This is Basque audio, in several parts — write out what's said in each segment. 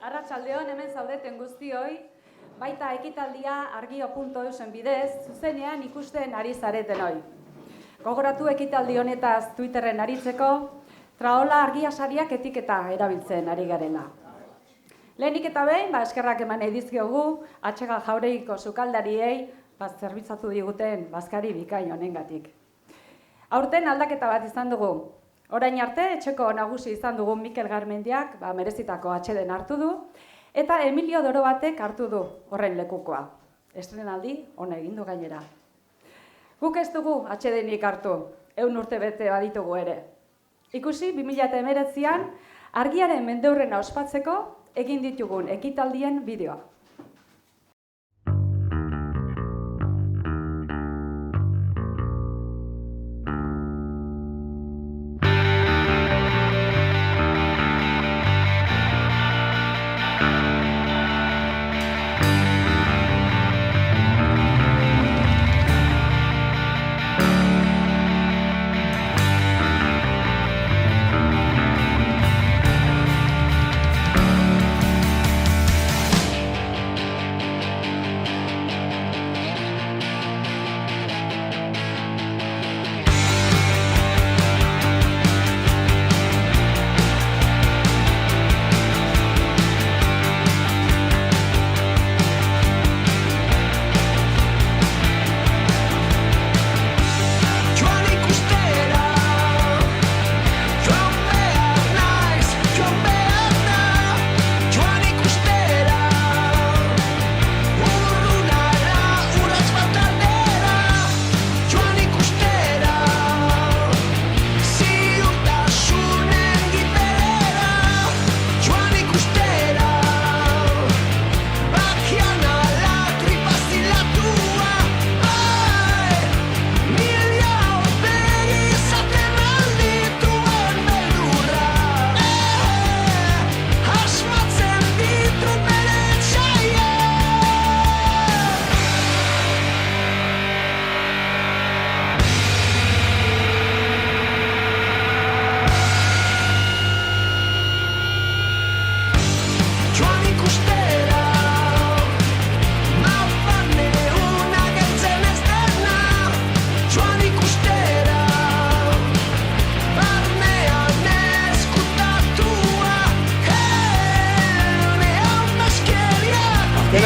Arratsaldeon hemen zaudeten guztioi, baita ekitaldia argio.eusen bidez, zuzenean ikusten ari zaretenoi. Gogoratu ekitaldi honetaz Twitterren aritzeko, Traola argiasariak etiketa erabiltzen ari garela. Lehenik eta behin, eskerrak eman edizkiogu, Atxega Jauregiko sukaldariei, zerbitzatu diguten bazkari bikain honengatik. Aurten aldaketa bat izan dugu. Orain arte, etxeko nagusi izan dugu Mikel Garmendiak, merezitako atxeden hartu du, eta Emilio Dorobatek hartu du horren lekukoa. Estrenaldi, ona egin du gainera. Guk ez dugu atxedenik hartu, 100 urte bete baditugu ere. Ikusi, 2019an, argiaren mendeurrena ospatzeko egin ditugun ekitaldien bideoa.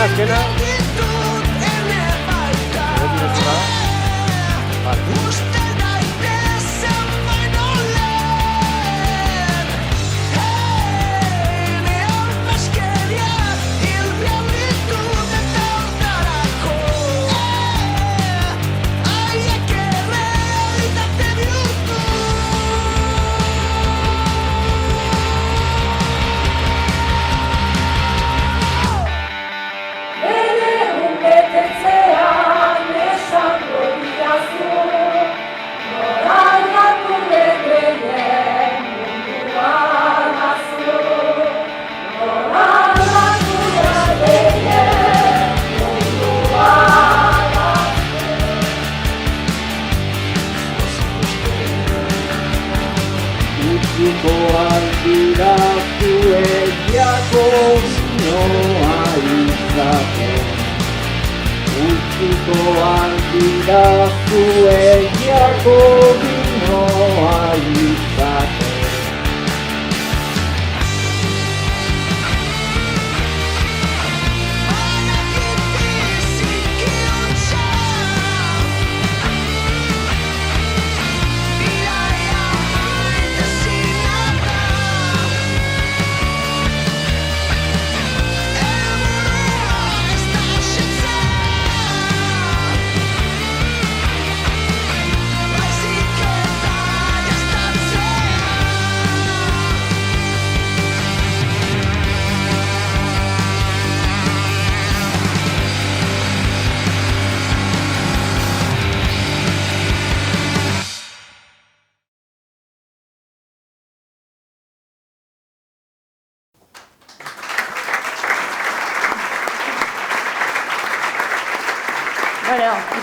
Azkena.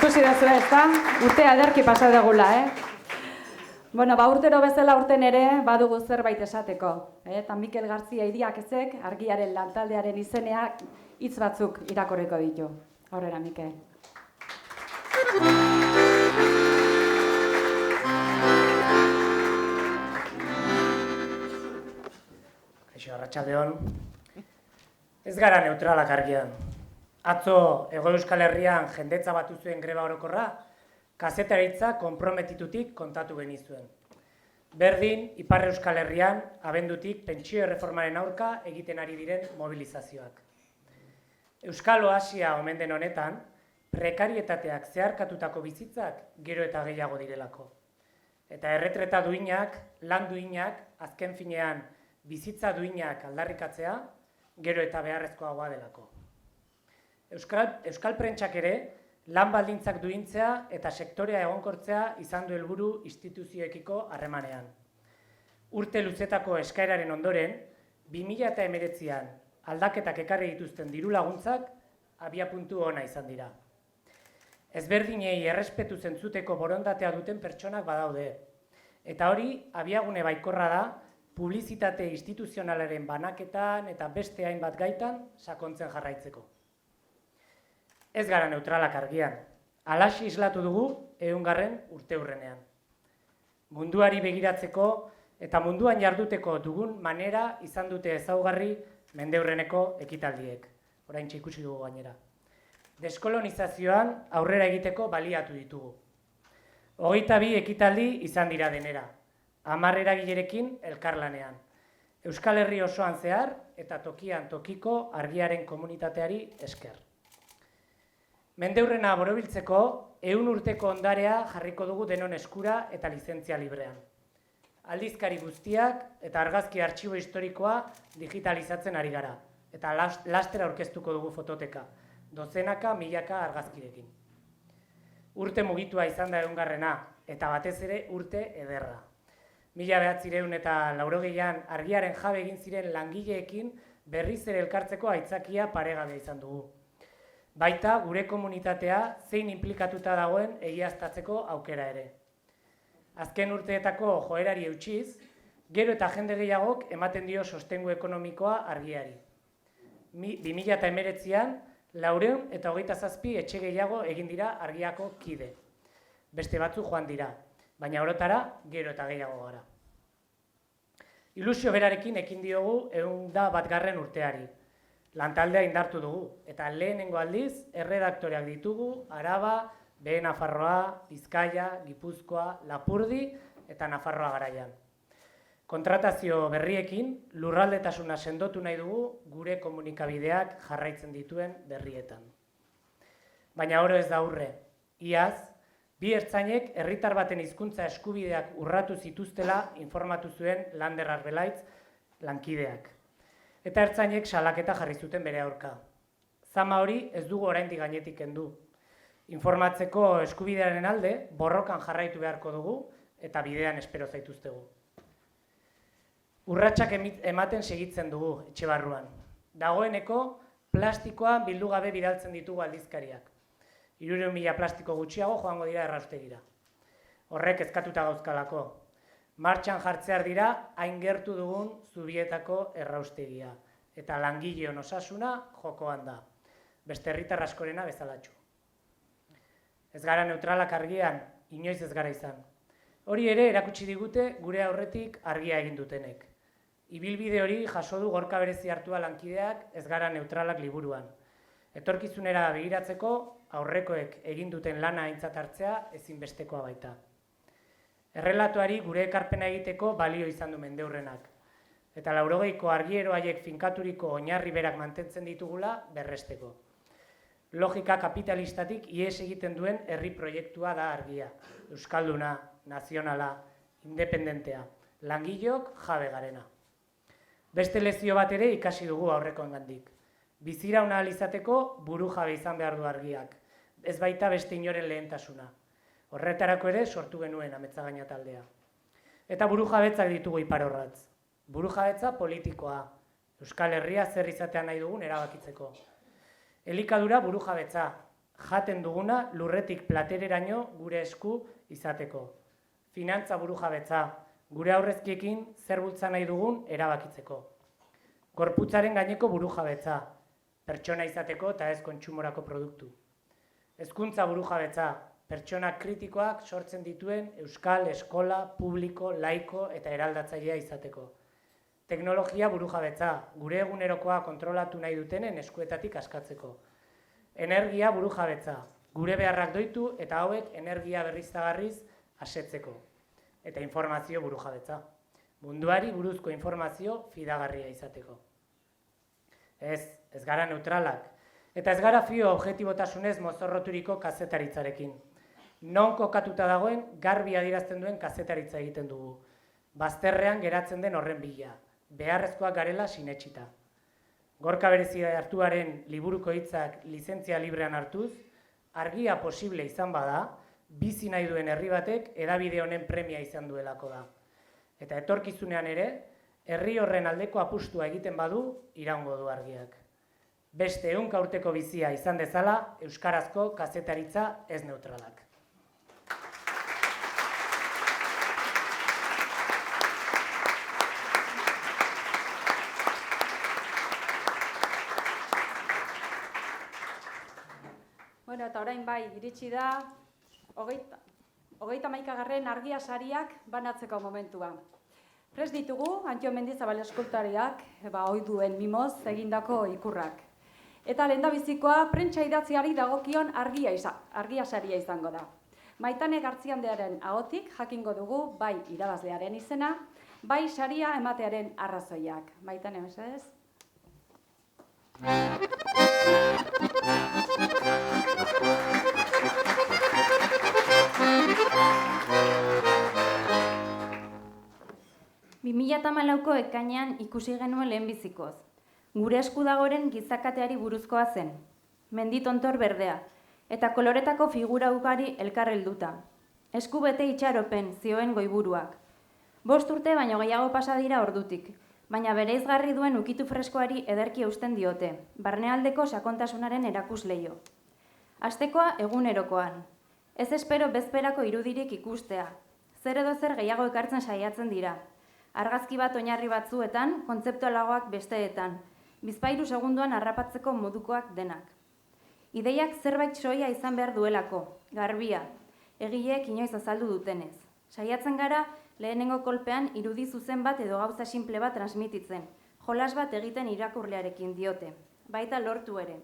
Ikusi dezue, ezta? Urtea ederki pasa degula, Bueno, urtero bezala urten ere badugu zerbait esateko. Eta Mikel Gartzia Idiakezek argiaren lantaldearen izeneak hitz batzuk irakorreko ditu. Aurrera, Mikel. Kaixo, arratsaldeon. Ez gara neutralak argian. Atzo Hego Euskal Herrian jendetza batu zuen greba orokorra, kazetaritza konprometitutik kontatu genizuen. Berdin, Ipar Euskal Herrian, abendutik pentsio erreformaren aurka egiten ari diren mobilizazioak. Euskal Oasia omen den honetan, prekarietateak zeharkatutako bizitzak gero eta gehiago direlako. Eta erretreta duinak, lan duinak, azken finean bizitza duinak aldarrikatzea, gero eta beharrezkoagoa delako. Euskal prentsak ere, lan baldintzak duintzea eta sektorea egonkortzea izan du helburu instituzioekiko harremanean. Urte luzetako eskaeraren ondoren, 2019an aldaketak ekarri dituzten diru laguntzak abiapuntu ona izan dira. Ezberdinei errespetu zentzuteko borondatea duten pertsonak badaude. Eta hori, abiagune baikorra da, publizitate instituzionalaren banaketan eta beste hainbat gaitan sakontzen jarraitzeko. Ez gara neutralak argian, halaxe islatu dugu 100. urteurrenean. Munduari begiratzeko eta munduan jarduteko dugun manera izan dute ezaugarri mendeurreneko ekitaldiek. Oraintxe ikusi dugu gainera. Deskolonizazioan aurrera egiteko baliatu ditugu. 22 ekitaldi izan dira denera, 10 eragilerekin elkarlanean. Euskal Herri osoan zehar eta tokian tokiko argiaren komunitateari esker. Mendeurrena borobiltzeko 100 urteko ondarea jarriko dugu denon eskura eta lizentzia librean. Aldizkari guztiak eta argazki artxibo historikoa digitalizatzen ari gara, eta laster aurkeztuko dugu fototeka, dozenaka, milaka argazkirekin. Urte mugitua izan da 100. Eta batez ere urte ederra. 1980an argiaren jabe egin ziren langileekin berriz ere elkartzeko aitzakia paregabea izan dugu. Baita gure komunitatea zein inplikatuta dagoen egiaztatzeko aukera ere. Azken urteetako joerari eutsiz, gero eta jende gehiagok ematen dio sostengu ekonomikoa argiari. 2019an 427 etxe gehiago egin dira argiako kide. Beste batzu joan dira, baina orotara gero eta gehiago gara. Ilusio berarekin ekin diogu 101. urteari. Lantaldea indartu dugu, eta lehenengo aldiz erredaktoreak ditugu Araba, Behe Nafarroa, Bizkaia, Gipuzkoa, Lapurdi eta Nafarroa garaian. Kontratazio berriekin lurraldetasuna sendotu nahi dugu gure komunikabideak jarraitzen dituen berrietan. Baina oro ez da aurre. Iaz, 2 ertzainek herritar baten hizkuntza eskubideak urratu zituztela informatu zuen Lander Arbelaitz lankideak. Eta ertzainek salaketa jarri zuten bere aurka. Zama hori ez dugu oraindik gainetik kendu. Informatzeko eskubidearen alde borrokan jarraitu beharko dugu eta bidean espero zaituztegu. Urratsak ematen segitzen dugu etxe barruan. Dagoeneko plastikoa bildu gabe bidaltzen ditugu aldizkariak. 300.000 plastiko gutxiago joango dira erraustegira. Horrek ezkatuta gauzkalako. Martxan jartzear dira hain gertu dugun Zubietako erraustegia. Eta langileon osasuna jokoan da. Beste herritar askorena bezalatxu. Ez gara neutralak argian, inoiz ez gara izan. Hori ere erakutsi digute gure aurretik argia egin dutenek. Ibilbide hori jaso du Gorka Berezi hartua lankideak ez gara neutralak liburuan. Etorkizunera begiratzeko aurrekoek egin duten lana aintzat hartzea ezinbestekoa baita. Errelatuari gure ekarpena egiteko balio izan du mendeurrenak. Eta 80ko argiero haiek finkaturiko oinarri berak mantentzen ditugula berresteko. Logika kapitalistatik ihes egiten duen herri proiektua da argia. Euskalduna, nazionala, independentea, langileok jabe garena. Beste lezio bat ere ikasi dugu aurrekoengandik. Biziraun ahal izateko buru jabe izan behar du argiak. Ez baita beste inoren lehentasuna. Horretarako ere sortu genuen Ametzagaina taldea. Eta burujabetzak ditugu iparorratz. Burujabetza politikoa. Euskal Herria zer izatea nahi dugun erabakitzeko. Elikadura burujabetza. Jaten duguna lurretik platereraino gure esku izateko. finantza burujabetza, gure aurrezkiekin zer bultza nahi dugun erabakitzeko. Gorputzaren gaineko burujabetza, pertsona izateko eta ez kontsumorako produktu. Hezkuntza burujabetza, pertsona kritikoak sortzen dituen euskal eskola, publiko, laiko eta eraldatzailea izateko. Teknologia burujabetza, gure egunerokoa kontrolatu nahi dutenen eskuetatik askatzeko. Energia burujabetza, gure beharrak doitu eta hauek energia berriztagarriz asetzeko. Eta informazio burujabetza, munduari buruzko informazio fidagarria izateko. Ez gara neutralak, eta ez gara fio objektibotasunez mozorroturiko kazetaritzarekin. Non kokatuta dagoen garbi adierazten duen kazetaritza egiten dugu. Bazterrean geratzen den horren bila, beharrezkoak garela sinetsita. Gorka Berezia Artuaren liburuko hitzak lizentzia librean hartuz, argia posible izan bada, bizi nahi duen herri batek hedabide honen premia izan duelako da. Eta etorkizunean ere, herri horren aldeko apustua egiten badu, iraungo du argiak. Beste 100 urteko bizia izan dezala, euskarazko kazetaritza ez neutralak. Bueno, eta orain bai, iritsi da, 31. argia sariak banatzeko momentua. Prest ditugu, Antio Mendizabal eskultariak, ohi duen mimoz egindako ikurrak. Eta lehendabizikoa prentsa idatziari dagokion argia saria izango da. Maitane Gartziandearen ahotik jakingo dugu bai irabazlearen izena, bai saria ematearen arrazoiak. Maitane, mesedez? ...2014ko ekainean ikusi genuen lehenbizikoz. Gure esku dagoren gizakateari buruzkoa zen. Menditontor berdea, eta koloretako figura ugari elkar helduta. Esku bete itxaropen zioen goiburuak. 5 urte baino gehiago pasa dira ordutik, baina bereizgarri duen ukitu freskoari ederki eusten diote, barnealdeko sakontasunaren erakusleio. Astekoa egunerokoan. Ez espero bezperako irudirik ikustea. Zer edo zer gehiago ekartzen saiatzen dira. Argazki bat oinarri batzuetan, kontzeptualagoak besteetan, bizpahiru segunduan harrapatzeko modukoak denak. Ideiak zerbait soia izan behar duelako, garbia, egileek inoiz azaldu dutenez. Saiatzen gara, lehenengo kolpean irudi zuzen bat edo gauza simple bat transmititzen, jolas bat egiten irakurlearekin diote, baita lortu ere.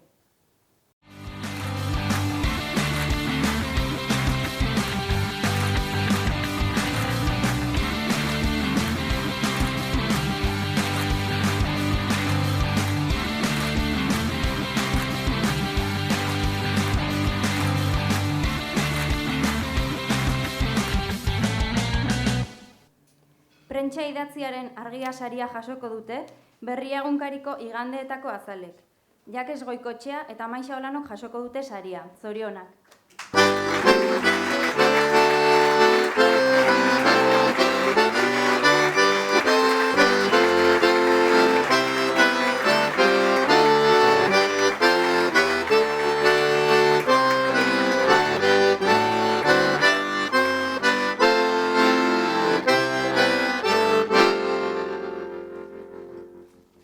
Prentsa idatziaren argia saria jasoko dute, Berria egunkariko igandeetako azalek. Jakes Goikotxea eta Maixa Olanok jasoko dute saria. Zorionak.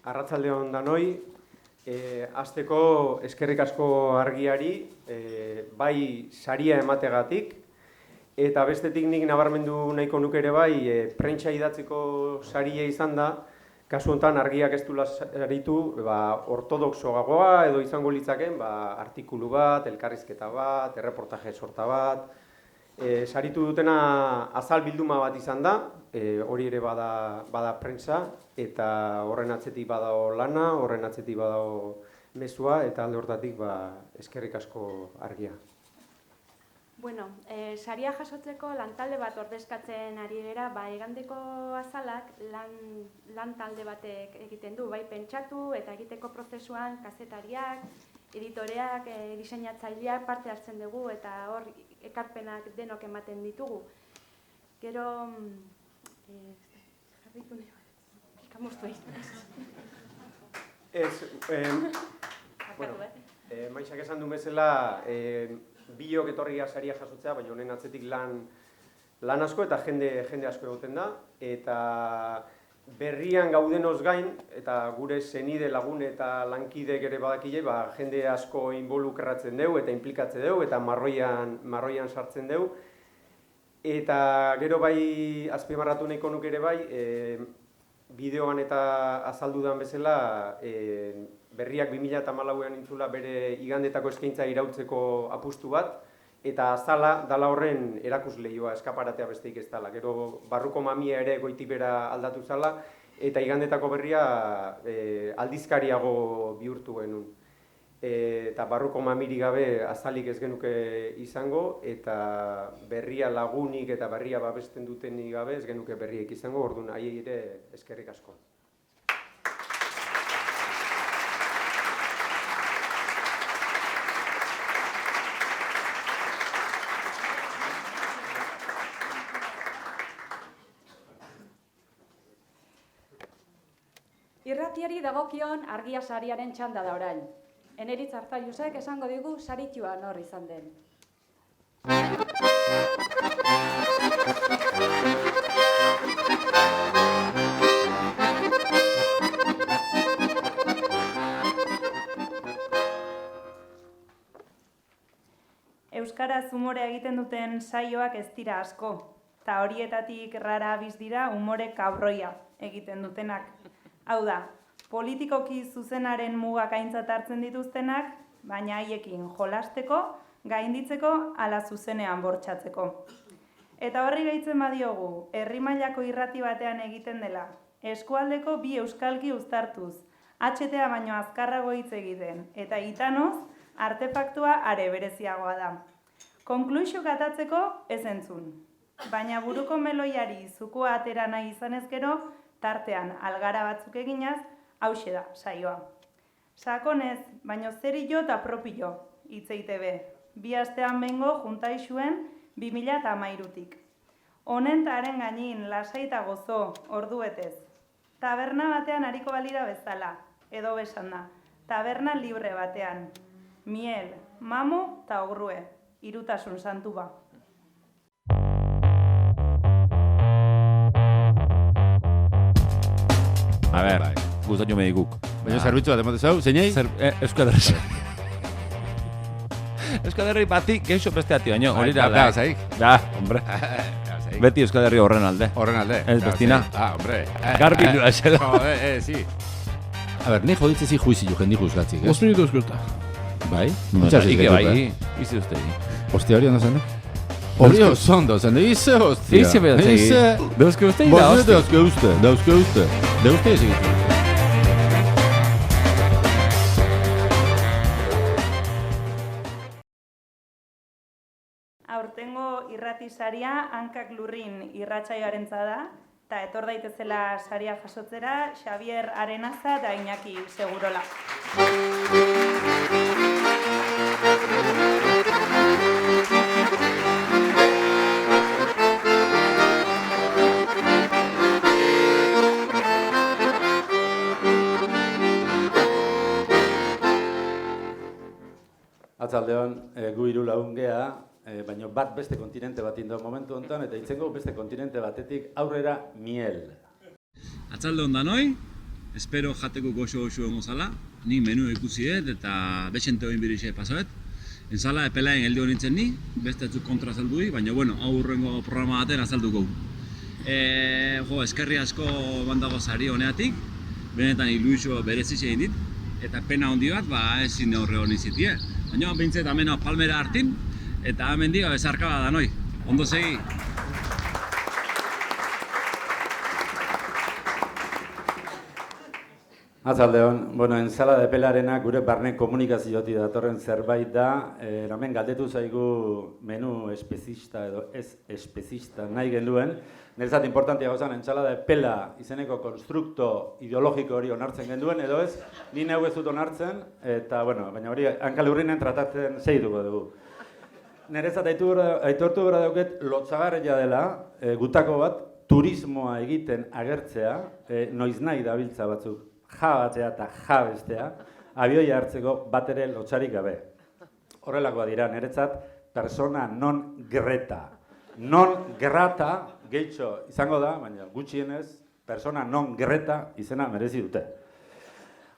Arratsalde on danoi, hasteko eskerrik asko argiari, bai saria emategatik, eta bestetik nik nabarmendu nahiko nuke ere bai, prentsa idatziko saria izan da, kasu honetan argiak ez duela saritu, ortodoxoagoa edo izango litzaken, artikulu bat, elkarrizketa bat, erreportaje sorta bat, saritu dutena azal bilduma bat izan da, hori ere bada prentsa, eta horren atzetik badago lana, horren atzetik badago mezua, eta alde hortatik eskerrik asko argia. Bueno, saria jasotzeko lantalde bat ordezkatzen ari gera, igandeko azalak lan talde batek egiten du, bai pentsatu eta egiteko prozesuan kazetariak, editoreak, diseinatzaileak parte hartzen dugu eta hor ekarpenak denok ematen ditugu. Gero, jarritu nahi bat, ikamoztu egin. Maixak esan du bezala, biok etorria saria jasotzea, baina honen atzetik lan lan asko eta jende asko egoten da, eta berrian gaudenoz gain, eta gure senide lagun eta lankidek ere badakile, jende asko involukratzen deu eta implikatzen deu, eta marroian sartzen deu. Eta gero bai, azpimarratu nahiko nuke ere bai, bideoan eta azaldudan bezala, berriak 2014an intzula bere igandetako eskaintza irautzeko apustu bat, eta azala dala horren erakusleioa, eskaparatea besteik ez dala. Gero barruko mamia ere goitik bera aldatu zala, eta igandetako berria aldizkariago bihurtu genuen. Eta barruko mamiri gabe azalik ez genuke izango, eta berria lagunik eta berria babesten dutenik gabe ez genuke berriek izango, orduan haiei ere eskerrik asko. Irratiari dagokion argia sariaren txanda da orain. Eneritz Arzailusek esango digu saritua nor izan den. Euskaraz umorea egiten duten saioak ez dira asko, eta horietatik rara abiz dira umore kabroia egiten dutenak. Hau da, politikoki zuzenaren mugak aintzat hartzen dituztenak, baina haiekin jolasteko, gainditzeko, ala zuzenean bortxatzeko. Eta horri gehitzen badiogu, herri mailako irrati batean egiten dela, eskualdeko bi euskalki uztartuz, HTA baino azkarrago hitz egiten, eta itanoz, artefaktua are bereziagoa da. Konkluxio katatzeko ez entzun, baina buruko meloiari zukua atera nahi izanez gero, tartean algara batzuk eginaz, hauxe da saioa. Sakonez, baino zerillo eta propillo, hitz EITB, 2 astean behingo juntaixuen 2013-tik. Honen eta haren gainin lasai eta gozo, orduetez. Taberna batean hariko balira bezala, edo besan da, taberna libre batean. Miel, mamu eta ogrue, hirutasun santu ba. A ber, gustatu medikuk. Baina zerbitzu bat emote zau, zeinei? Euskaderri. Euskaderri bati geixo beste ati baino, hori da. Da, zaik. Da, hombre. Beti Euskaderri horren alde. Horren alde. Ez bestina. Hombre. Garbi du esela. Sí. A ber, ni joditzezi juizio jendi juzgatzik, eh? 5 minutos eskuta. Bai? Ike bai. Izi uste. Hostia, hori ondo zen, Hori ondo zen, ize hostia. Ize bedatzegi. Dauzke uste da, hostia. Dauzke uste. Dauzke ez egitu. Aurtengo irrati saria hankak lurrin irratsaioarentza da, eta etor daitezela saria jasotzera Xavier Arenaza eta Iñaki Segurola. Atzaldeon, gu 3 lagun gea, baina bat beste kontinente bat indau momentu honetan, eta itzengo beste kontinente batetik aurrera miel. Atzaldeon danoi, espero jateko goxo-goxo gozala, ni menu ikusi eta bexente hoin birixe pasoet. Enzala epelaen geldi honintzen ni, beste etzuk kontra azaldui, baina bueno, hau urrengo programa baten azalduko. Eskerri asko bandago sari honeatik, benetan iluixo bereziz egin dit, eta pena handi bat, ezin horre honi zitie. Baina bintzet amena palmera hartin, eta hemen diga bezarkaba da noi. Ondo segi. Atzaldeon, enzala de pelarena gure barne komunikazioati datorren zerbait da, hemen galdetu zaigu menu espezista edo ez espezista nahi genuen. Niretzat importantia gozan, enzala de pela izeneko konstrukto ideologiko hori onartzen genduen, edo ez, ni neu ez dut onartzen, eta, baina hori hankalurrinen tratatzen segituko dugu. Niretzat aitortu gara dauket lotzagarria dela, gutako bat, turismoa egiten agertzea, noiz nahi dabiltza batzuk, ja batzea eta ja bestea, abioia hartzeko bat ere lotzarik gabe. Horrelakoa dira, niretzat, persona non greta. non grata gehitxo izango da, baina gutxienez, persona non greta izena merezi dute.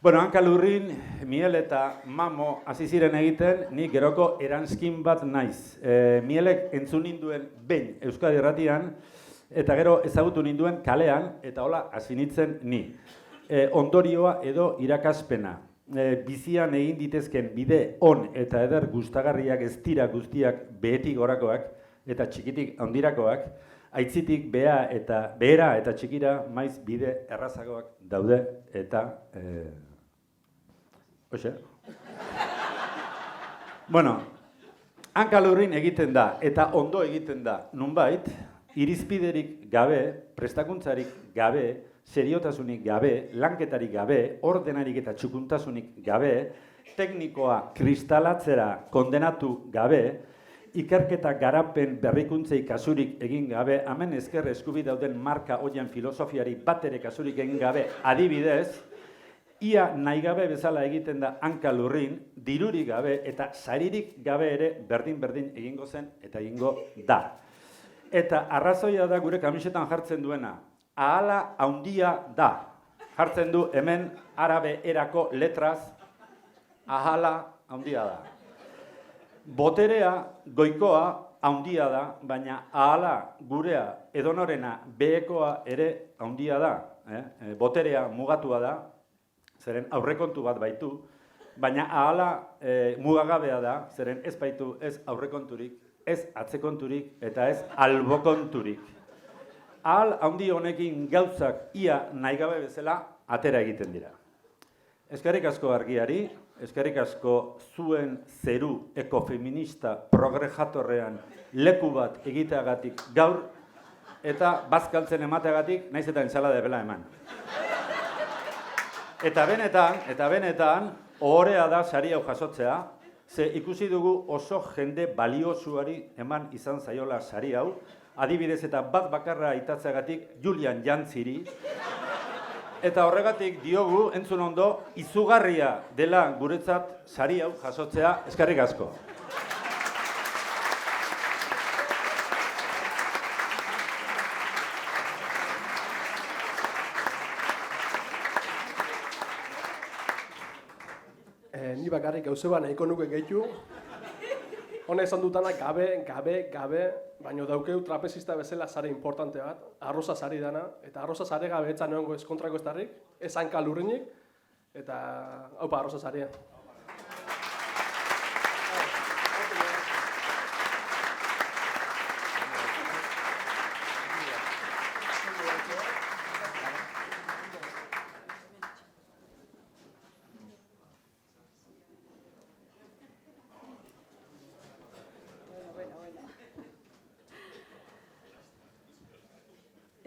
Bueno, Hankalurrin, Miel eta Mamo hasi ziren egiten, ni geroko eranskin bat naiz. Mielek entzun ninduen behin Euskadi Irratian, eta gero ezagutu ninduen kalean, eta hola hasi nintzen ni. Ondorioa edo irakaspena. Bizian egin ditezken bide on eta eder gustagarriak ez dira guztiak behetik gorakoak eta txikitik handirakoak, aitzitik behera eta txikira maiz bide errazagoak daude eta... Hoxe? Bueno, Hankalurrin egiten da eta ondo egiten da nunbait, irizpiderik gabe, prestakuntzarik gabe, seriotasunik gabe, lanketarik gabe, ordenarik eta txukuntasunik gabe, teknikoa kristalatzera kondenatu gabe, ikerketa garapen berrikuntzei kasurik egin gabe, hemen ezker eskubi dauden marka hoien filosofiari bat ere kasurik egin gabe, adibidez, ia nahi gabe bezala egiten da Hankalurrin, dirurik gabe eta saririk gabe ere berdin-berdin egingo zen eta egingo da. Eta arrazoia da gure kamisetan jartzen duena, ahala haundia da. Jartzen du hemen arabe erako letraz, ahala haundia da. Boterea goikoa haundia da, baina ahala gurea edonorena behekoa ere haundia da. Boterea mugatua da, zeren aurrekontu bat baitu, baina ahala mugagabea da, zeren ez baitu ez aurrekonturik, ez atzekonturik eta ez albokonturik. Ahal handi honekin gauzak ia nahi gabe bezala atera egiten dira. Eskerrik asko argiari, eskerrik asko zuen zeru ekofeminista progrejatorrean leku bat egiteagatik gaur, eta bazkaltzen emateagatik naiz eta ensalada bela eman. Eta benetan, ohorea da sari hau jasotzea, ze ikusi dugu oso jende baliosuari eman izan zaiola sari hau, adibidez eta bat bakarra aitatzeagatik Julian Jantziri, eta horregatik diogu, entzun ondo, izugarria dela guretzat sari hau jasotzea, eskerrik asko. Ni bakarrik gauzeba nahiko nuke gehitu. Hone esan dutanak gabe, baina daukeu trapezista bezala sare importante bat, arroza sari dana, eta arroza sare gabe etzan egongo ez kontrako ez darrik, ez Hankalurrinik, eta haupa arroza saria.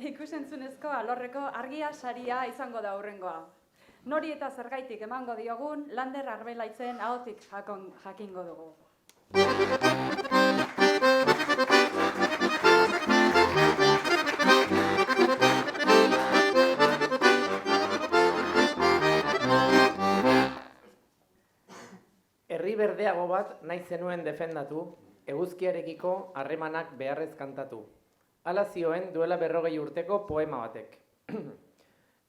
Ikusentzunezko alorreko argia saria izango da hurrengoa. Nori eta zergaitik emango diogun, Lander Arbelaitzen ahotik jakingo dugu. Herri berdeago bat nahi zenuen defendatu, eguzkiarekiko harremanak beharrez kantatu. Hala zioen duela 40 urteko poema batek.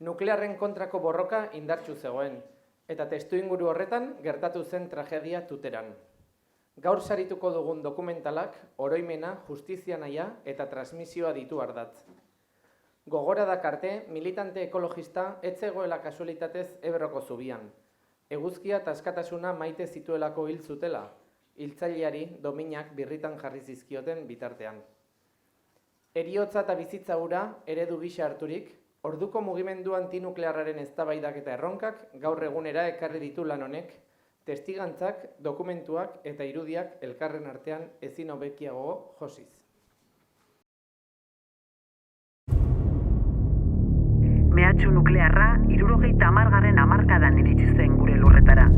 Nuklearren kontrako borroka indartsu zegoen, eta testuinguru horretan gertatu zen tragedia tuteran. Gaur sarituko dugun dokumentalak oroimena, justizia nahia eta transmisioa ditu ardatz. Gogora dakarte, militante ekologista ez zegoela kasualitatez Ebroko zubian. Eguzkia eta askatasuna maite zituelako hil zutela, hiltzaileari dominak birritan jarri zizkioten bitartean. Heriotza eta bizitza hura eredu gisa harturik, orduko mugimendu antinuklearraren eztabaidak eta erronkak gaur egunera ekarri ditu lan honek, testigantzak, dokumentuak eta irudiak elkarren artean ezin hobekiago josiz. Mehatxu nuklearra 70. hamarkadan iritsi zen gure lurretara.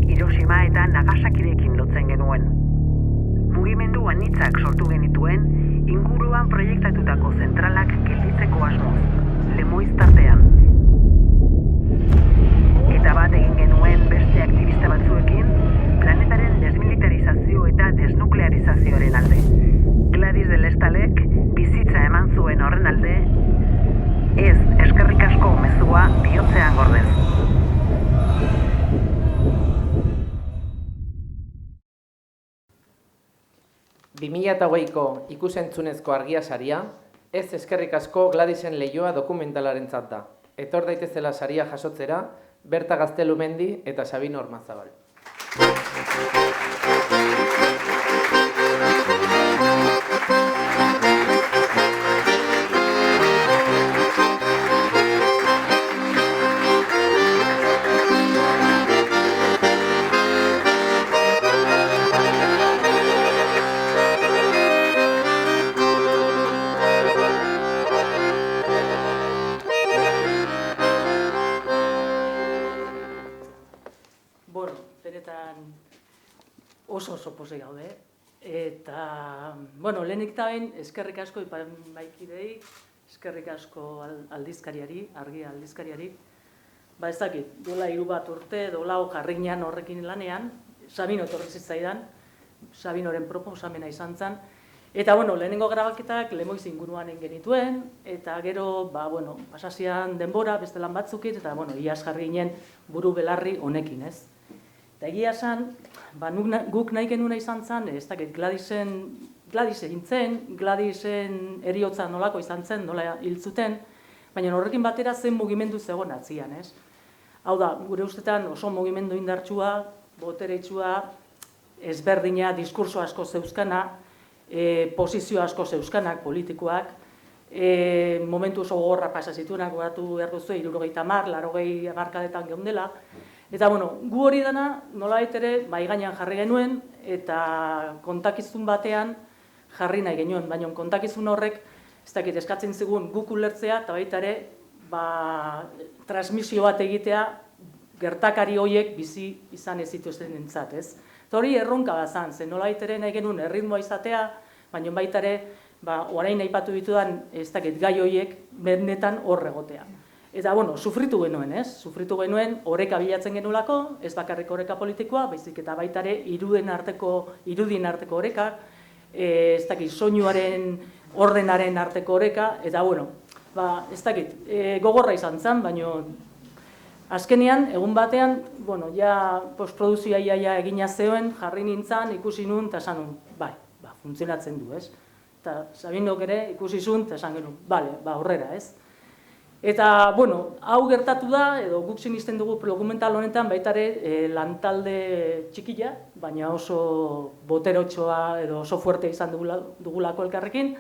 Hiroshima eta Nagasakirekin lotzen genuen. Mugimendu anitzak sortu genituen, inguruan proiektatutako zentralak gelditzeko asmoz, Lemoiz tartean. Eta bat egin genuen beste aktivista batzuekin, planetaren desmilitarizazio eta desnuklearizazioaren alde. Gladys de 2008ko ikusentzunezko argia saria, ez eskerrik asko Gladisen Leioa dokumentalarentzat da. Etor daitezela saria jasotzera, Berta Gaztelumendi eta Sabino Ormazabal. Oso pozik gaude, eta, lehenik eta behin, eskerrik asko ipaimaikidei, eskerrik asko aldizkariari, argia aldizkariari. Ez dakit, duela 3 bat urte, dolau jarrinean horrekin lanean, Sabino etorri zitzaidan, Sabinoren proposamena izan zen, eta, lehenengo grabaketak Lemoiz inguruan genituen, eta gero, pasazian denbora, beste lan batzukit, eta, iaz jarri ginen buru belarri honekin, ez? Eta egia esan, guk nahi genuna izan zen, ez dakit, Gladys egin zen, Gladysen heriotza nolako izan zen, nola hil zuten, baina horrekin batera zen mugimendu zegoen atzian, ez? Hau da, gure ustetan oso mugimendu indartsua, boteretsua, ezberdina, diskurso asko zeuzkana, posizio asko zeuzkanak, politikoak, momentu oso gogorra pasa zituenak, goratu behar duzu, 70, 80 hamarkadetan geundela. Eta, gu hori dena, nolabait ere, gainean jarri genuen, eta kontakizun batean jarri nahi genuen. Baina kontakizun horrek, ez dakit, eskatzen zigun guk ulertzea, eta baita ere, transmisio bat egitea, gertakari horiek bizi izan ez zituzten entzat, ez? Eta hori erronka bat zan, zen nolabait ere nahi genuen erritmoa izatea, baina baita ere, orain aipatu ditudan, ez dakit, gai horiek, benetan hor egotea. Eta, sufritu genuen, ez? Sufritu genuen, oreka bilatzen genulako, ez bakarrik oreka politikoa, baizik eta baita ere, irudien arteko orekak, ez dakit, soinuaren, ordenaren arteko oreka, eta, ez dakit, gogorra izan zen, baina azkenean, egun batean, ja postproduzioa iaia egina zeuen, jarri nintzen, ikusi nun, eta esan nun, funtzionatzen du, ez? Eta Sabinok ere ikusi zuen, eta esan genuen, horrera, ez? Eta, hau gertatu da, edo guk sinisten dugu dokumental honetan, baita ere lantalde txikila, baina oso boterotxoa edo oso fuerte izan dugulako elkarrekin,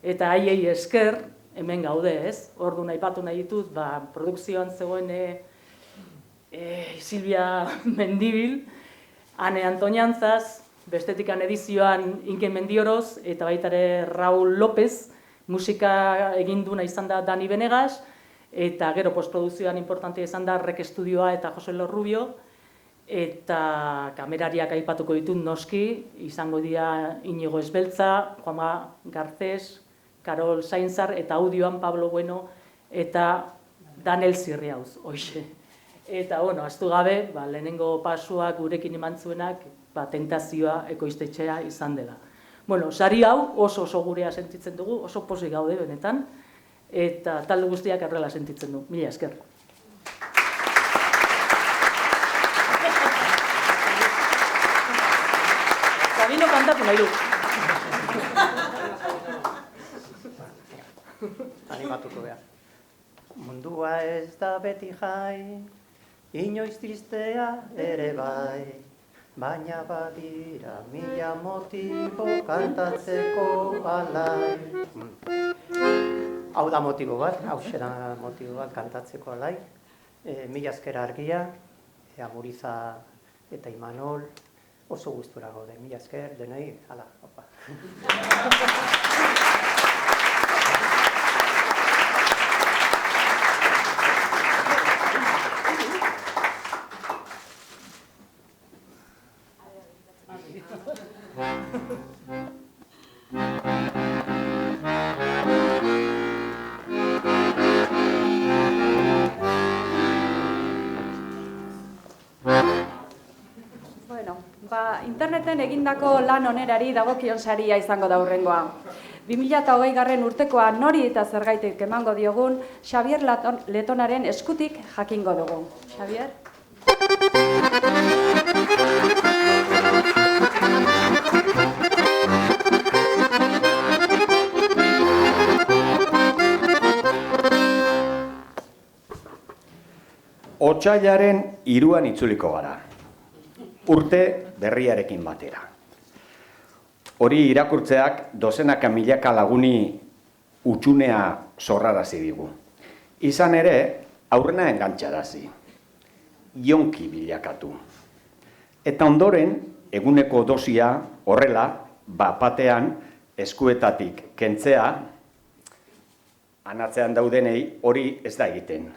eta haiei esker hemen gaude, ez? Orduan aipatu nahi ditut, produkzioan zegoen Silvia Mendibil, Ane Antoniantzaz, bestetikan edizioan Inke Mendioroz, eta baita ere Raúl López, musika eginduna izan da Dani Benegas, eta gero postproduzioan importantea izan da Rek Estudioa eta Jose Lorrubio, eta kamerariak aipatuko ditut noski, izango dira Inigo Esbeltza, Juanma Garcés, Karol Sainzar, eta audioan Pablo Bueno, eta Daniel Zirriauz, hoxe. Eta, ahaztu gabe, lehenengo pasuak gurekin eman zuenak, tentazioa ekoiztetxea izan dela. Sari hau oso gurea sentitzen dugu, oso pozik gaude benetan, eta talde guztiak errela sentitzen du. Mila esker. Sabino kantatu nahi du. Animatuko behar. Mundua ez da beti jai, inoiz tristea ere bai, baina badira 1000 motibo kantatzeko alai. Hau da motibo bat, hauxe da motibo bat kantatzeko alai. 1000 esker argia, Amuriza eta Imanol, oso gustura gaude. 1000 esker, denei, hala, opa. Interneten egindako lan onerari dagokion saria izango da hurrengoa. 2020 urtekoa nori eta zergaitik emango diogun Xabier Letonaren eskutik jakingo dugu. Xabier? Otsailaren 3 itzuliko gara. Urte berriarekin batera. Hori irakurtzeak dozenaka milaka laguni utxunea zorrarazi digu. Izan ere, aurrena engantxarazi. Ionki bilakatu. Eta ondoren, eguneko dosia horrela, batean eskuetatik kentzea, anatzean daudenei hori ez da egiten.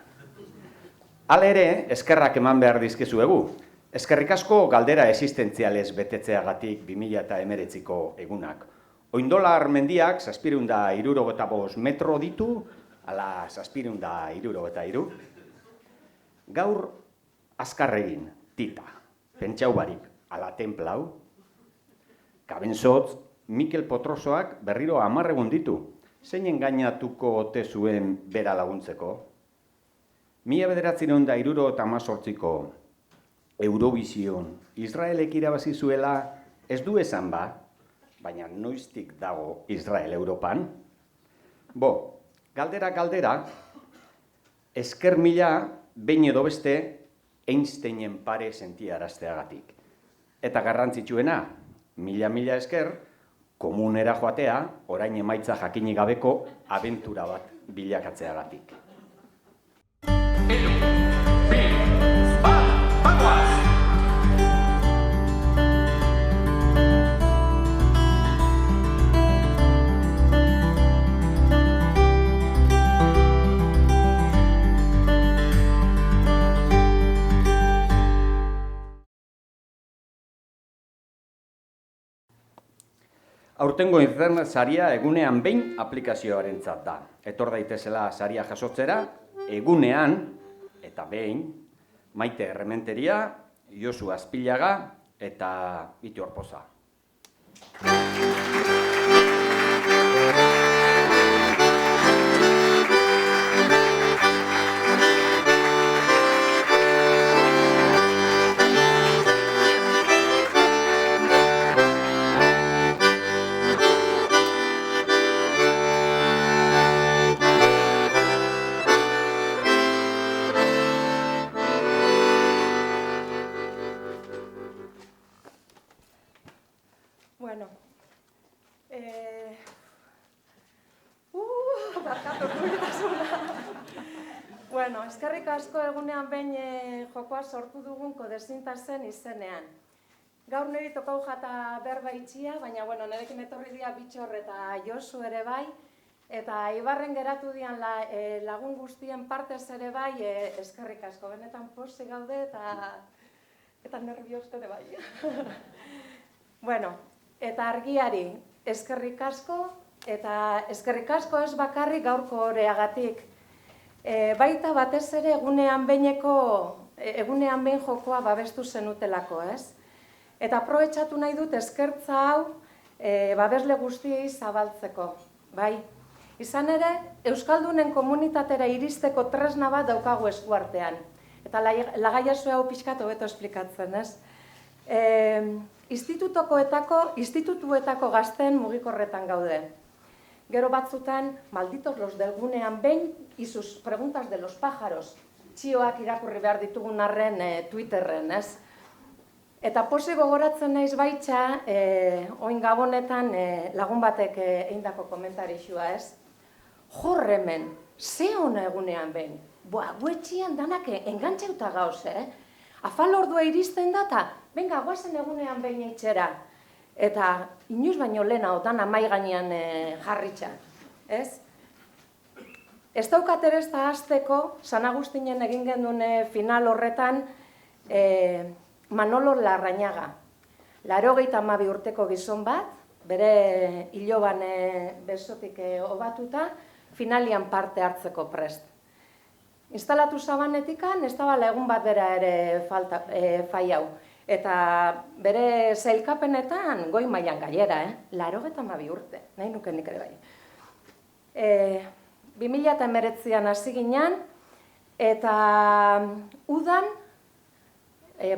Hala ere, eskerrak eman behar dizkizuegu. Eskerrik asko galdera existentzialez betetzeagatik 2019ko egunak. Oindolar mendiak 765 metro ditu, ala 763. Gaur azkarregin, tita, pentsau barik, ala templau. Kabenzotz, Mikel Potrosoak berriro 10 egun ditu. Zein engainatuko ote zuen bera laguntzeko? 1978ko Eurovision Israelek irabazi zuela ez du esan ba, baina noiztik dago Israel Europan? Galdera, esker mila behin edo beste Einsteinen pare sentiarazteagatik. Eta garrantzitsuena, mila esker, komunera joatea, orain emaitza jakinik gabeko abentura bat bilakatzeagatik. Aurtengo internet saria egunean behin aplikazioarentzat da. Etor daitezela saria jasotzera, egunean eta behin, Maite Errementeria, Josu Azpilaga eta Itu Orpoza. Bueno, barkatu kuitasuna. Bueno, eskerrik asko egunean behin jokoa sortu dugun kodezintasen izenean. Gaur niri tokau jata berba itxia, baina bueno, nirekin etorri dira Bitxor eta Josu ere bai, eta Ibarren geratu dian lagun guztien partez ere bai, eskerrik asko. Benetan posi gaude eta nervioso ere bai. Bueno, eta argiari eskerrik asko, eta eskerrik asko ez bakarrik gaurko oreagatik. Baita batez ere egunean behin jokoa babestu zenutelako, ez? Eta aprobetxatu nahi dut eskertza hau babesle guztiei zabaltzeko, bai? Izan ere, Euskaldunen komunitatera iristeko tresna bat daukagu eskuartean. Eta lagaiazu hau pixkat hobeto esplikatzen, ez? Institutuetako gazten mugikorretan gaude. Gero batzutan, malditos los del gunean behin, y sus preguntas de los pájaros, txioak irakurri behar ditugun arren Twitterren, ez? Eta posi gogoratzen naiz baitxa, oin gabonetan lagun batek eindako komentarixua, ez? Jorremen, ze hona egunean behin? Guetxian danak engantxeuta gauz, Afal ordua iristen data, benga, guazen egunean behin eitxera. Eta inoiz baino lehena dana mai gainean jarritxa, ez? Ez daukat ere ez da hasteko, San Agustinen egin genuen final horretan Manolo Larrañaga. 82 urteko gizon bat, bere iloban besotik obatuta, finalian parte hartzeko prest. Instalatu zabanetikan, ez dabala egun bat bera ere fai hau. Eta bere zailkapenetan goi mailan gailera, 82 urte, nahi nuke nik ere bai. 2019an hasi ginen, eta udan,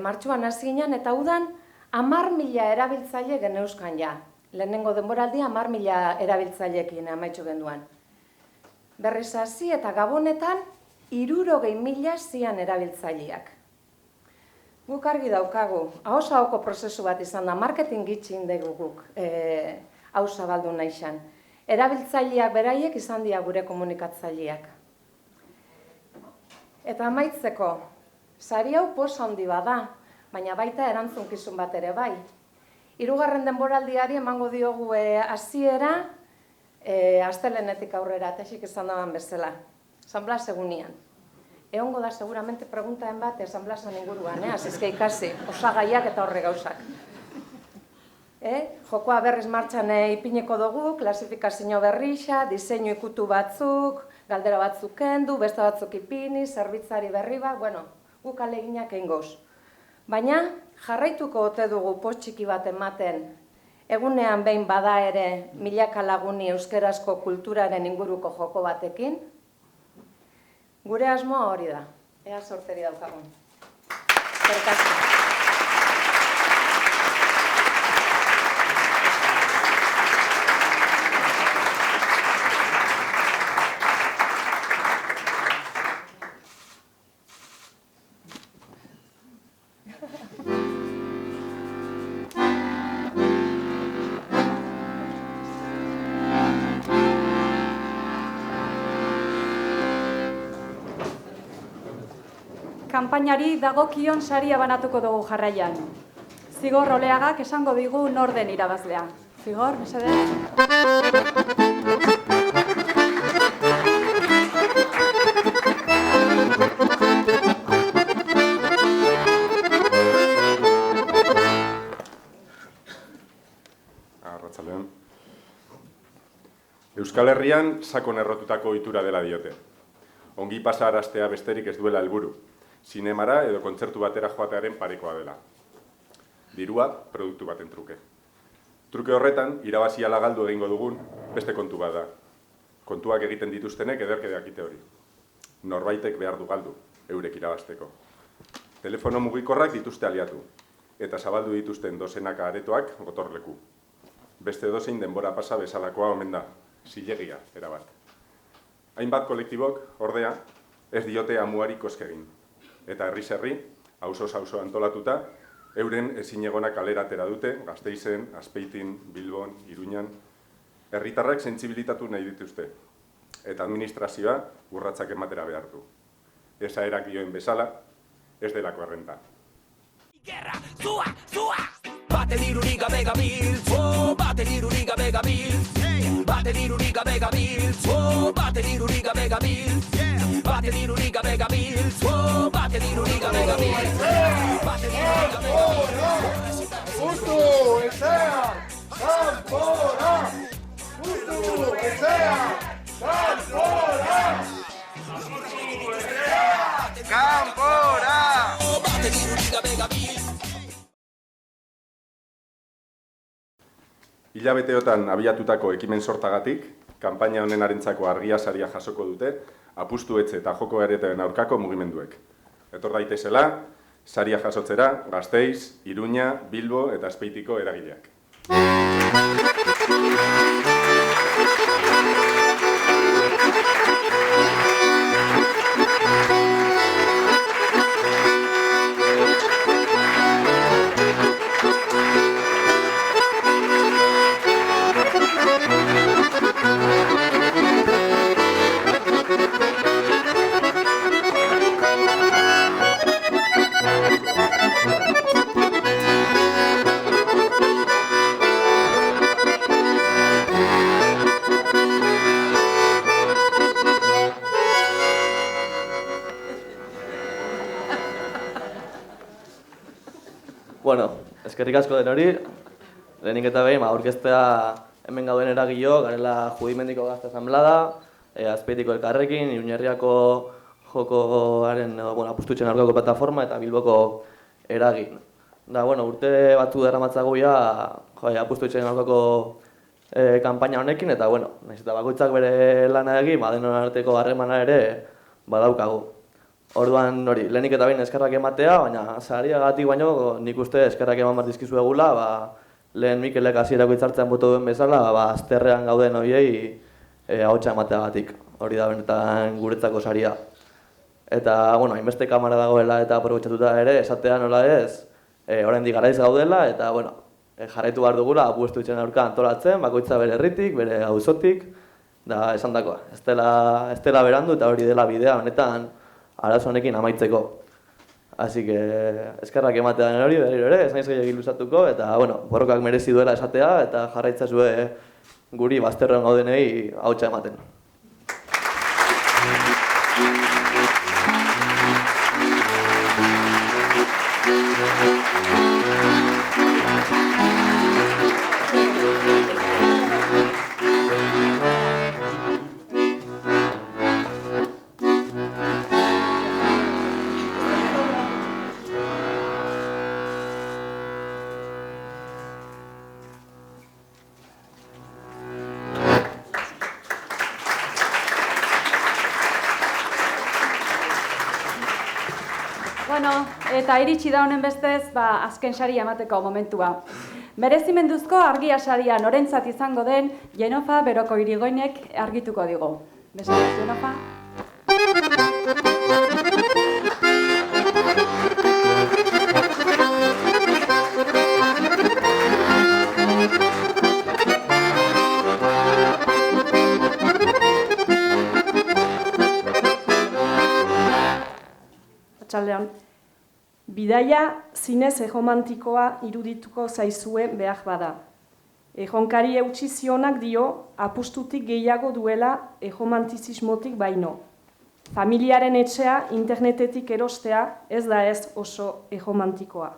martxuan hasi ginen, eta udan 10.000 erabiltzaile geneuzkan ja. Lehenengo denboraldia 10.000 erabiltzaileekin amaitxu genduan. Berriz hasi eta Gabonetan 60.000 zian erabiltzaileak. Guk argi daukagu, ahos-ahoko prozesu bat izan da, marketing gitxin dugu guk hau zabaldu nahi xan. Erabiltzaileak beraiek izan dira gure komunikatzaileak. Eta amaitzeko, sari hau posa handi bada, baina baita erantzunkizun bat ere bai. 3. denboraldiari emango diogu hasiera astelehenetik aurrera, eta esik izan daban bezala. San Blas egunean. Egongo da seguramente preguntaen bat San Blasen inguruan, azizke ikasi, osagaiak eta horre gauzak. Jokoa berriz martxan ipineko dugu, klasifikazio berrixa, diseinu ikutu batzuk, galdera batzuk kendu, beste batzuk ipini, zerbitzari berri bat, guk aleginak egin goz. Baina jarraituko ote dugu post txiki bat ematen, egunean behin bada ere milaka laguni euskerazko kulturaren inguruko joko batekin, gure asmoa hori da, ea sorteri daukagun. Eskerrik asko. Kanpainari dagokion saria banatuko dugu jarraian. Zigor Oleagak esango digu nor den irabazlea. Zigor, mesedez. Arratsaldeon. Euskal Herrian sakon errotutako ohitura dela diote. Ongi pasaraztea besterik ez duela helburu. Zinemara edo kontzertu batera joatearen parekoa dela. Dirua, produktu baten truke. Truke horretan, irabazi ala galdu egingo dugun, beste kontu bat da. Kontuak egiten dituztenek ederke dakite hori. Norbaitek behar du galdu, eurek irabazteko. Telefono mugikorrak dituzte aliatu, eta zabaldu dituzten dozenaka aretoak gotorleku. Beste dozein denbora pasa bezalakoa omen da, zilegia, erabat. Hainbat kolektibok, ordea, ez diote amuari koskegin. Eta herriz herri, auzo-auzo antolatuta, euren ezinegona kalera atera dute, Gasteizen, Azpeitin, Bilbon, Iruñan. Herritarrak sentsibilitatu nahi dituzte, eta administrazioa urratsak ematera behartu. Esaerak dioen bezala, ez delako errenta. Zua, zua! Bate dirurik gabe gabiltz, bate dirurik gabe gabiltz, bate dirurik gabe gabiltz, bate dirurik gabe gabiltz, bate dirurik gabe gabiltz, bate dirurik gabe gabiltz, bate dirurik gabe gabiltz. Justu, ezea, kanpora! Justu, ezea, kanpora! Justu, ezea, kanpora! Bate dirurik gabe gabiltz. Hilabeteotan abiatutako ekimen sortagatik, kanpaina honenarentzako argia saria jasoko dute, apustu etxe eta joko aretoen aurkako mugimenduek. Etor daitezela, saria jasotzera Gasteiz, Iruña, Bilbo eta Azpeitiko eragileak. Eskerrik asko den hori, lehenik eta behin aurkeztea hemen gauden eragilo, garela Judimendiko Gazte Asanblada, Azpeitiko Elkarrekin, Iruñerriako jokoaren apustutzen aurkako plataforma eta Bilboko eragin. Urte batzu daramatzagu apustutzen aurkako kanpaina honekin, eta nahiz eta bakoitzak bere lana egin, denon arteko harremana ere badaukagu. Orduan hori, lehenik eta behin eskerrak ematea, baina sariagatik baino nik uste eskerrak eman bat dizkizu egula, lehen Mikelek hasierako hitzartzean boto duen bezala, azterrean gauden horiei ahotsa emateagatik. Hori da benetan guretzako saria. Eta, bueno, hainbeste kamera dagoela eta aprobetxatuta ere, esatea nola ez, oraindik garaiz gaudela, eta, bueno, jarraitu behar dugula, apuestu itxen aurka antolatzen, bakoitza bere herritik, bere auzotik, da esan dakoa. Ez dela berandu eta hori dela bidea, honetan, arazo honekin amaitzeko. Así que, eskerrak ematean hori, berriro ere, ez naiz gehiagin luzatuko, eta, bueno, borrokak merezi duela esatea, eta jarraitzazue guri bazterrean gaudenei hautsa ematen. Bueno, eta iritsi da honen bestez, azken saria emateko momentua. Merezimenduzko argia saria norentzat izango den Jenofa Beroko Irigoinek argituko digu. Mesedez, Jenofa. Arratsaldean. Bidaia zinez erromantikoa irudituko zaizue behar bada. Erronkari eutsi zionak dio apustutik gehiago duela erromantizismotik baino. Familiaren etxea internetetik erostea ez da ez oso erromantikoa.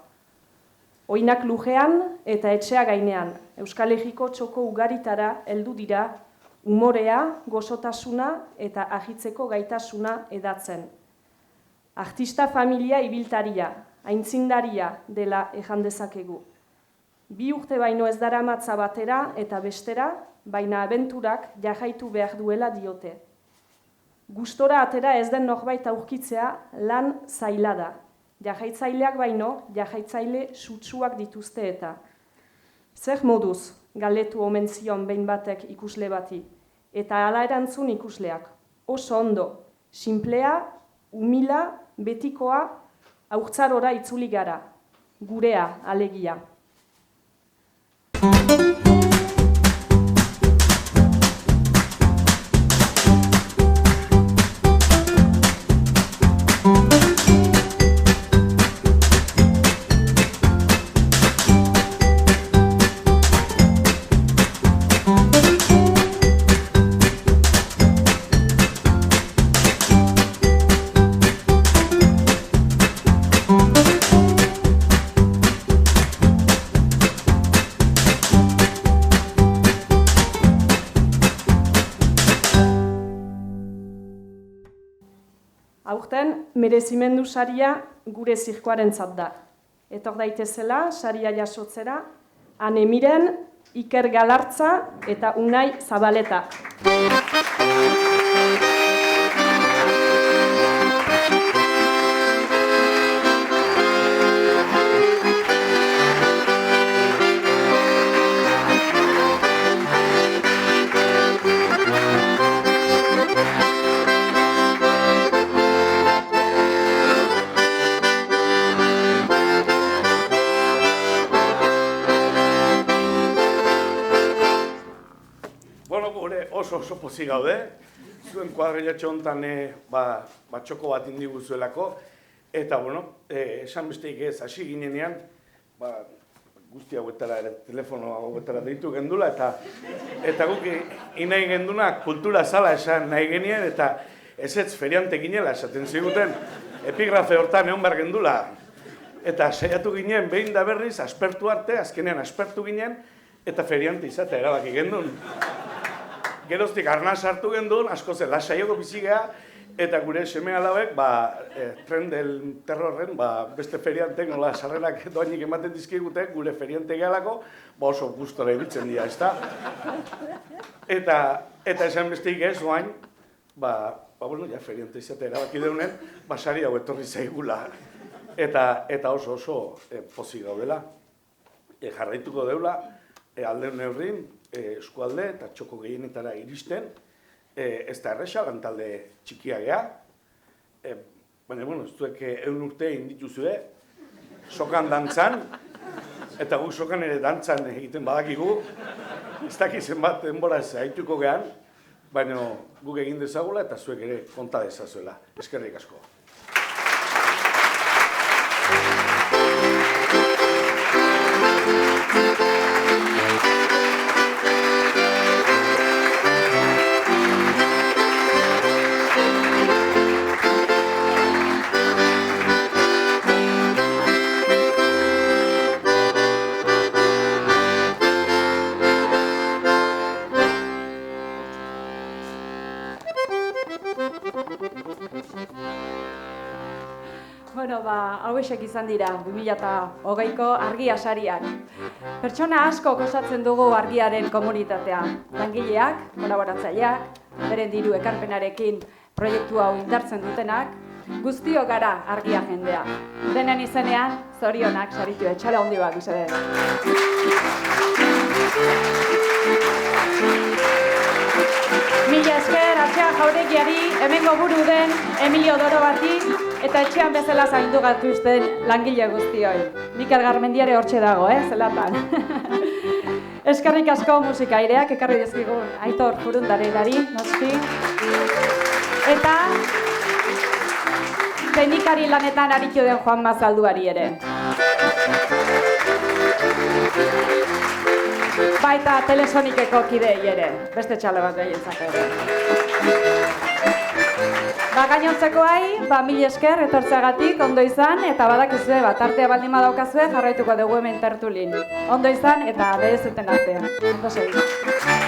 Oinak lujean eta etxea gainean, Euskal Herriko txoko ugaritara heldu dira umorea, gozotasuna eta ahitzeko gaitasuna edatzen. Artista familia ibiltaria, aintzindaria dela ejan dezakegu. 2 urte baino ez daramatza batera eta bestera, baina abenturak jarraitu behar duela diote. Gustora atera ez den norbait aurkitzea lan zaila da. Jarraitzaileak baino, jarraitzaile sutsuak dituzte eta. Zer moduz, galdetu omen zion behin batek ikusle bati, eta hala erantzun ikusleak. Oso ondo, sinplea, umila, betikoa, haurtzarora itzuli gara, gurea alegia. Aurten, merezimendu saria gure zirkoarentzat da. Etor daitezela, saria jasotzera, Ane Miren, Iker Galartza eta Unai Zabaleta. Oso pozik gaude, zuen kuadrillatxo honetan txoko bat indigu zuelako, eta, esan besteik ez, hasi ginenean, guzti hauetara, telefono hauetara deitu gendula, eta guk inai gendunak kultura zala esan nahi genien, eta ez feriante ginela esaten ziguten, epigrafe hortan egon behar gendula, eta saiatu ginen, behin da berriz, aspertu arte, azkenean aspertu ginen, eta feriante izatea erabaki gendun. Geroztik arnaz hartu gendun, asko zen lasaiago bizigea, eta gure seme alabek, tren del terrorren, beste feriantek nola sarrerak doainik ematen dizkigute, gure feriante gehalako, oso gustora ibiltzen dira, ezta? Eta esan besteik ez, oain, feriante izatea erabaki deunen, sari hau etorri zaigula. Eta oso pozik gaudela. Jarraituko deula, alde neurrin, eskualde eta txoko gehienetara iristen, ez da erresa, lantalde txikia gea, baina, bueno, zuek 100 urte indituzue, sokan dantzan, eta guk sokan ere dantzan egiten badakigu, ez dakiz zenbat denbora ez haituko gehan, baina guk egin dezagula eta zuek ere konta dezazuela. Eskerrik asko. Bueno, hauexek izan dira 2020ko argia sariak. Pertsona asko osatzen dugu argiaren komunitatea. Langileak, kolaboratzaileak, beren diru ekarpenarekin proiektu hau indartzen dutenak, guztiok gara argia jendea. Denen izenean, zorionak saritu etxala handi bat izan. Mila esker, Atxea Jauregiari, hemengo buru den Emilio Dorobati eta etxean bezala zaindu gatuzten langile guztioi. Mikel Garmendiare hortxe dago, zelatan. Eskerrik asko musikaireak ekarri dizkigun Aitor Furundarelari, noski. Eta teknikari lanetan aritu den Juan Mazalduari ere. Baita Telesonikeko kidei ere, beste txale bat behientzak ere. Gainontzekoai, mil esker etortzeagatik ondo izan, eta badakizue, tartea baldin badaukazue jarraituko dugu hemen tertulin. Ondo izan eta berezeten artean. Ondo segi.